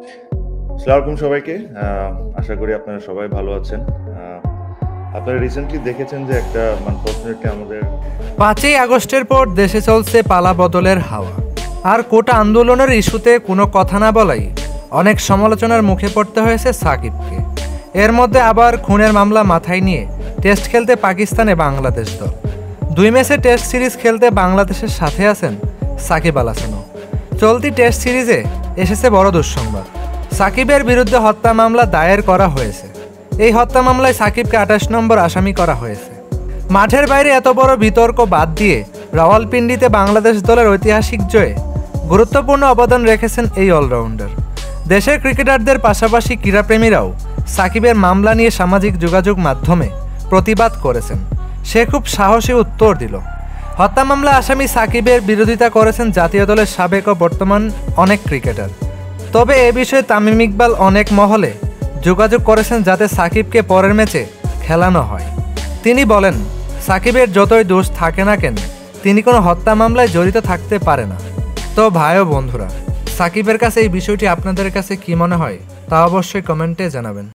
আসসালামু আলাইকুম সবাইকে। আশা করি আপনারা সবাই ভালো আছেন। আপনারা রিসেন্টলি দেখেছেন যে একটা আনফরচুনেটলি আমাদের 5ই আগস্টের পর দেশে চলছে পালাবদলের হাওয়া। আর কোটা আন্দোলনের ইস্যুতে কোনো কথা না বলাই অনেক সমালোচনার মুখে পড়তে হয়েছে সাকিবকে। এর মধ্যে আবার খুনের মামলা মাথায় নিয়ে টেস্ট খেলতে পাকিস্তানে বাংলাদেশ দল। 2 ম্যাচে টেস্ট সিরিজ খেলতে বাংলাদেশের সাথে আছেন সাকিব আল হাসানও। চলতি টেস্ট সিরিজে এসেছে বড় দুঃসংবাদ। সাকিবের বিরুদ্ধে হত্যা মামলা দায়ের করা হয়েছে। এই হত্যা মামলায় সাকিবকে 28 নম্বর আসামি করা হয়েছে। মাঠের বাইরে এত বড় বিতর্ক বাদ দিয়ে রাওয়ালপিন্ডিতে বাংলাদেশ দলের ঐতিহাসিক জয়ে গুরুত্বপূর্ণ অবদান রেখেছেন এই অলরাউন্ডার। দেশের ক্রিকেটারদের পাশাপাশি ক্রীড়াপ্রেমীরাও সাকিবের মামলা নিয়ে সামাজিক যোগাযোগ মাধ্যমে প্রতিবাদ করেছেন। সে খুব সাহসী উত্তর দিল। হত্যা মামলা আসামি সাকিবের বিরোধিতা করেছেন জাতীয় দলের সাবেক ও বর্তমান অনেক ক্রিকেটার। তবে এ বিষয়ে তামিম ইকবাল অনেক মহলে যোগাযোগ করেছেন যাতে সাকিবকে পরের ম্যাচে খেলানো হয়। তিনি বলেন, সাকিবের যতই দোষ থাকে না কেন, তিনি কোনো হত্যা মামলায় জড়িত থাকতে পারে না। তো ভাই ও বন্ধুরা, সাকিবের কাছে এই বিষয়টি আপনাদের কাছে কি মনে হয় তা অবশ্যই কমেন্টে জানাবেন।